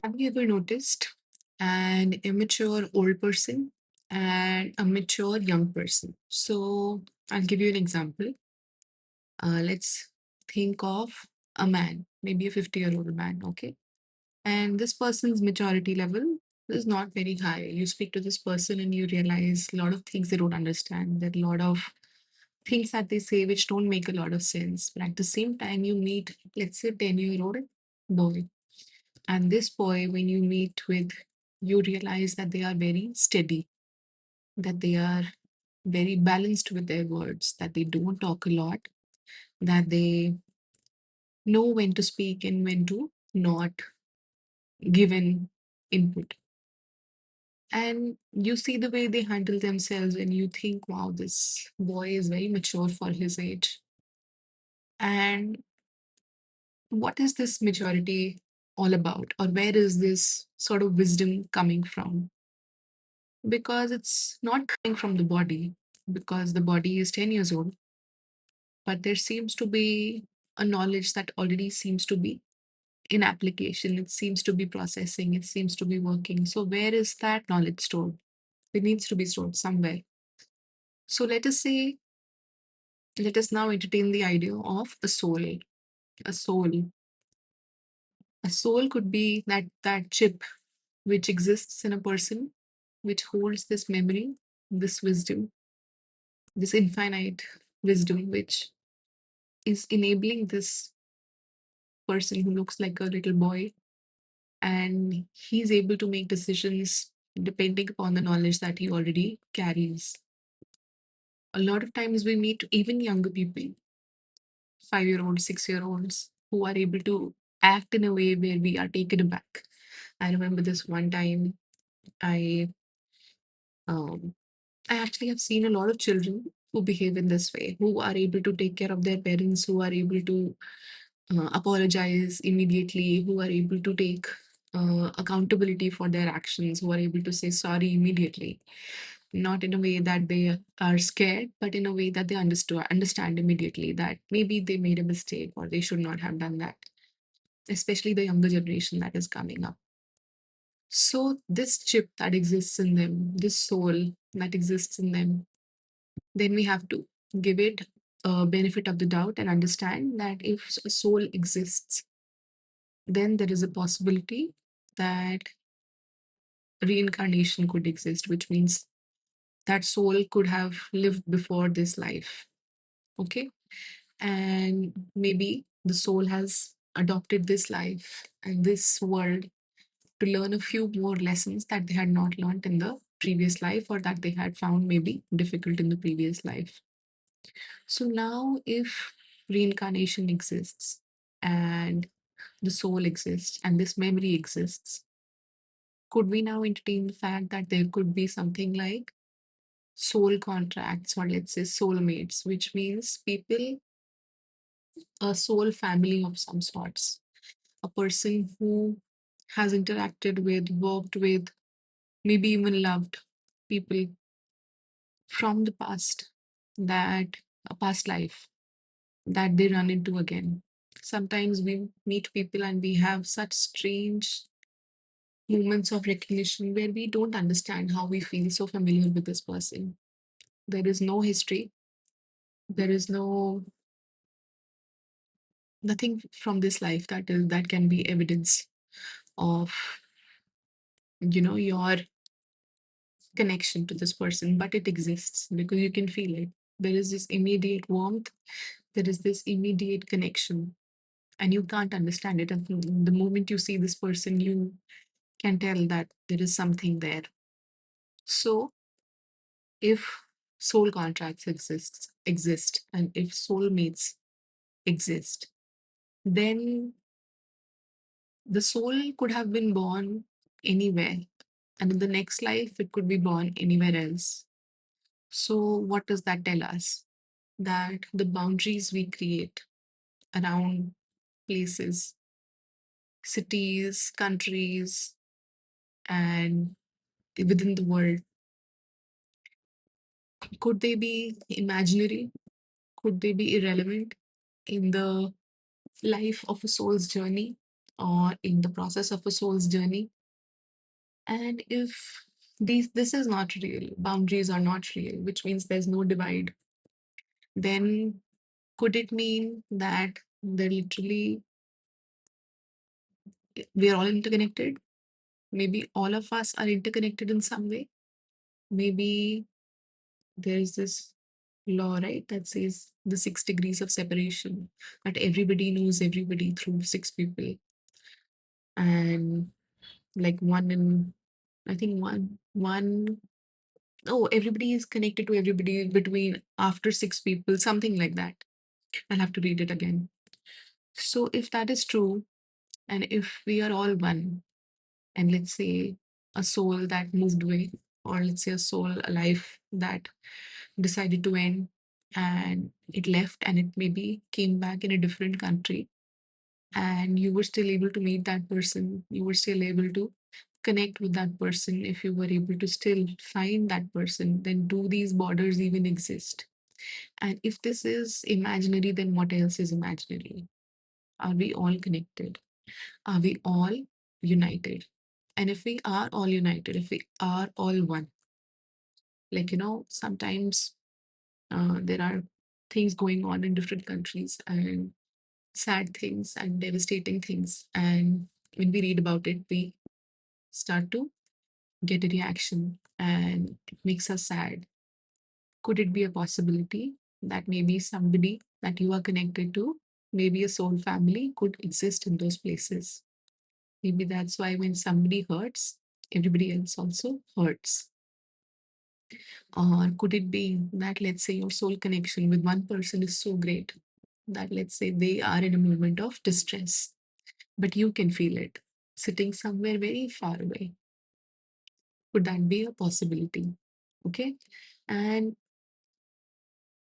Have you ever noticed an immature old person and a mature young person? So I'll give you an example. Let's think of a man, maybe a 50-year-old man, okay? And this person's maturity level is not very high. You speak to this person and you realize a lot of things they don't understand. There are a lot of things that they say which don't make a lot of sense. But at the same time, you meet, let's say, a 10-year-old boy. And this boy, when you meet with, you realize that they are very steady, that they are very balanced with their words, that they don't talk a lot, that they know when to speak and when to not give an input. And you see the way they handle themselves, and you think, wow, this boy is very mature for his age. And what is this maturity all about? Or where is this sort of wisdom coming from? Because it's not coming from the body, because the body is 10 years old, but there seems to be a knowledge that already seems to be in application. It seems to be processing, it seems to be working. So, where is that knowledge stored? It needs to be stored somewhere. So, let us say, let us now entertain the idea of a soul. A soul. A soul could be that chip which exists in a person, which holds this memory, this wisdom, this infinite wisdom, which is enabling this person who looks like a little boy, and he's able to make decisions depending upon the knowledge that he already carries. A lot of times we meet even younger people, 5-year-olds, 6-year-olds, who are able to act in a way where we are taken aback. I remember this one time I um, I actually have seen a lot of children who behave in this way, who are able to take care of their parents, who are able to apologize immediately, who are able to take accountability for their actions, who are able to say sorry immediately, not in a way that they are scared, but in a way that they understand immediately that maybe they made a mistake or they should not have done that, especially the younger generation that is coming up. So this chip that exists in them, this soul that exists in them, then we have to give it a benefit of the doubt and understand that if a soul exists, then there is a possibility that reincarnation could exist, which means that soul could have lived before this life. Okay. And maybe the soul has adopted this life and this world to learn a few more lessons that they had not learned in the previous life, or that they had found maybe difficult in the previous life. So now, if reincarnation exists and the soul exists and this memory exists, could we now entertain the fact that there could be something like soul contracts, or let's say soulmates, which means people, a soul family of some sorts, a person who has interacted with, worked with, maybe even loved people from the past, that a past life that they run into again. Sometimes we meet people and we have such strange moments of recognition where we don't understand how we feel so familiar with this person. There is no history, there is nothing from this life that can be evidence of your connection to this person, but it exists because you can feel it. There is this immediate warmth, there is this immediate connection, and you can't understand it. And the moment you see this person, you can tell that there is something there. So if soul contracts exist and if soulmates exist, then the soul could have been born anywhere, and in the next life it could be born anywhere else. So what does that tell us? That the boundaries we create around places, cities, countries, and within the world, could they be imaginary? Could they be irrelevant in the life of a soul's journey? or in the process of a soul's journey. And if this is not real, boundaries are not real, which means there's no divide, then could it mean that they're literally we are all interconnected? Maybe all of us are interconnected in some way. Maybe there is this law, right, that says the 6 degrees of separation, that everybody knows everybody through 6 people. And like one in, I think one, oh, everybody is connected to everybody between after 6 people, something like that. I'll have to read it again. So if that is true, and if we are all one, and let's say a soul that moved away, or let's say a soul alive that decided to end and it left and it maybe came back in a different country, and you were still able to meet that person, you were still able to connect with that person, if you were able to still find that person, then do these borders even exist? And if this is imaginary, then what else is imaginary? Are we all connected? Are we all united? And if we are all united, if we are all one, like, sometimes there are things going on in different countries, and sad things and devastating things. And when we read about it, we start to get a reaction and it makes us sad. Could it be a possibility that maybe somebody that you are connected to, maybe a soul family, could exist in those places? Maybe that's why when somebody hurts, everybody else also hurts. Or could it be that, let's say, your soul connection with one person is so great that, let's say, they are in a moment of distress, but you can feel it sitting somewhere very far away? Could that be a possibility? Okay. And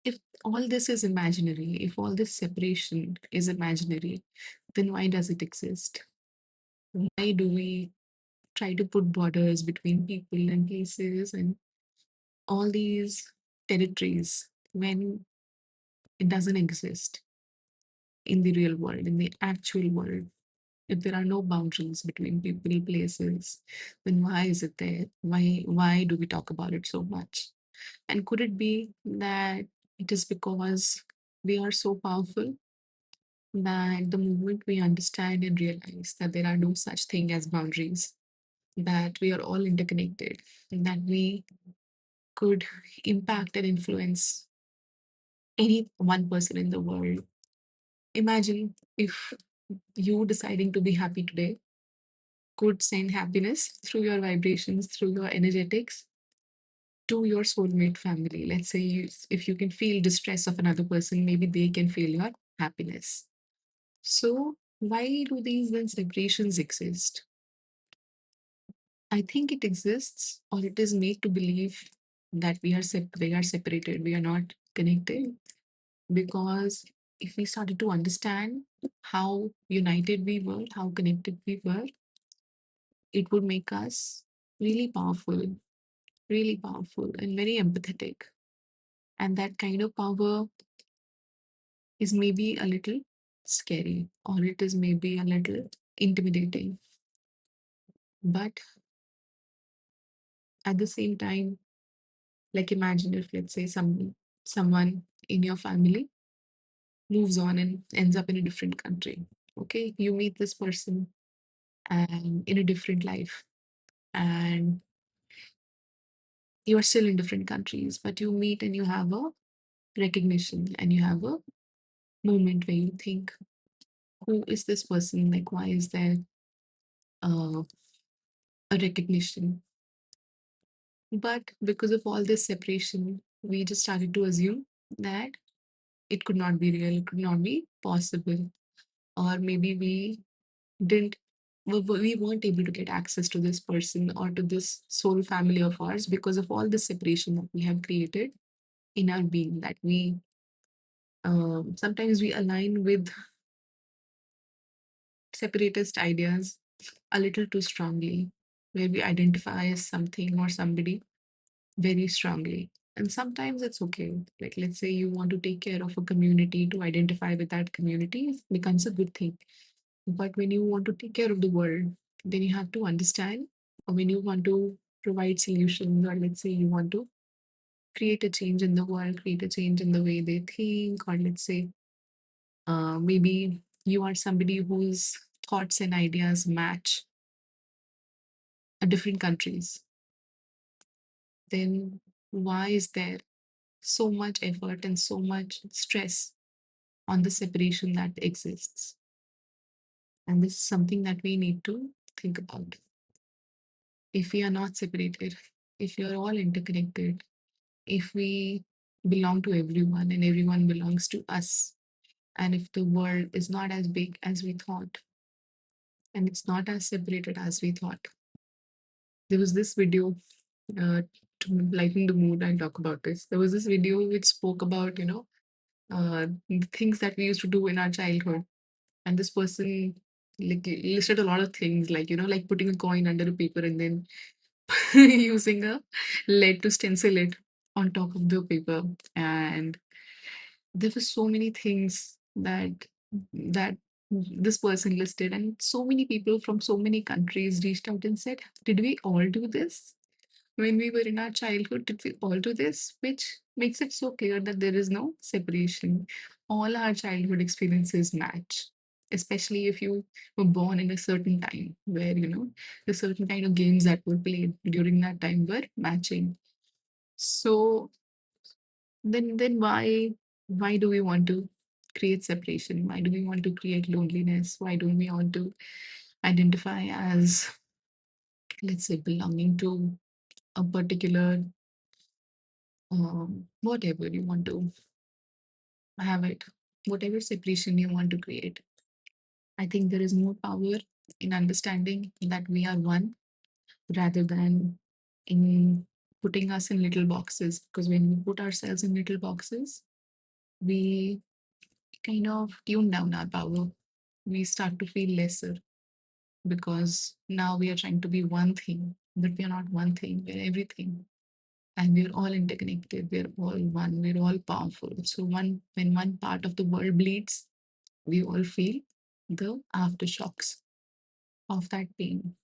if all this is imaginary, if all this separation is imaginary, then why does it exist? Why do we try to put borders between people and places and all these territories when it doesn't exist in the real world, in the actual world? If there are no boundaries between people, places, then why is it there? Why do we talk about it so much? And could it be that it is because we are so powerful that the moment we understand and realize that there are no such thing as boundaries, that we are all interconnected, and that we could impact and influence any one person in the world. Imagine if you deciding to be happy today could send happiness through your vibrations, through your energetics to your soulmate family. Let's say if you can feel distress of another person, maybe they can feel your happiness. So, why do these then separations exist? I think it exists, or it is made to believe that we are separated, we are not connected. Because if we started to understand how united we were, how connected we were, it would make us really powerful and very empathetic. And that kind of power is maybe a little scary, or it is maybe a little intimidating. But at the same time, like, imagine if, let's say, someone in your family moves on and ends up in a different country. Okay, you meet this person and in a different life, and you are still in different countries, but you meet and you have a recognition and you have a moment where you think, who is this person? Like, why is there uh, a recognition? But because of all this separation, we just started to assume that it could not be real, it could not be possible. Or maybe didn't we weren't able to get access to this person or to this soul family of ours because of all the separation that we have created in our being, that we sometimes we align with separatist ideas a little too strongly, where we identify as something or somebody very strongly. And sometimes it's okay. Like, let's say you want to take care of a community, to identify with that community becomes a good thing. But when you want to take care of the world, then you have to understand, or when you want to provide solutions, or let's say you want to create a change in the world, create a change in the way they think, or let's say maybe you are somebody whose thoughts and ideas match different countries, then why is there so much effort and so much stress on the separation that exists? And this is something that we need to think about. If we are not separated, if we are all interconnected, if we belong to everyone and everyone belongs to us, and if the world is not as big as we thought, and it's not as separated as we thought. There was this video, uh, to lighten the mood and talk about this. There was this video which spoke about, the things that we used to do in our childhood. And this person like listed a lot of things, like, like putting a coin under a paper and then using a lead to stencil it on top of the paper. And there were so many things that this person listed, and so many people from so many countries reached out and said, did we all do this when we were in our childhood? Did we all do this? Which makes it so clear that there is no separation. All our childhood experiences match, especially if you were born in a certain time where, the certain kind of games that were played during that time were matching. So then why do we want to create separation? Why do we want to create loneliness? Why don't we want to identify as, let's say, belonging to a particular, whatever you want to have it, whatever separation you want to create? I think there is more power in understanding that we are one rather than in putting us in little boxes. Because when we put ourselves in little boxes, we kind of tune down our power. We start to feel lesser because now we are trying to be one thing, but we are not one thing, we're everything. And we're all interconnected, we're all one, we're all powerful. So when one part of the world bleeds, we all feel the aftershocks of that pain.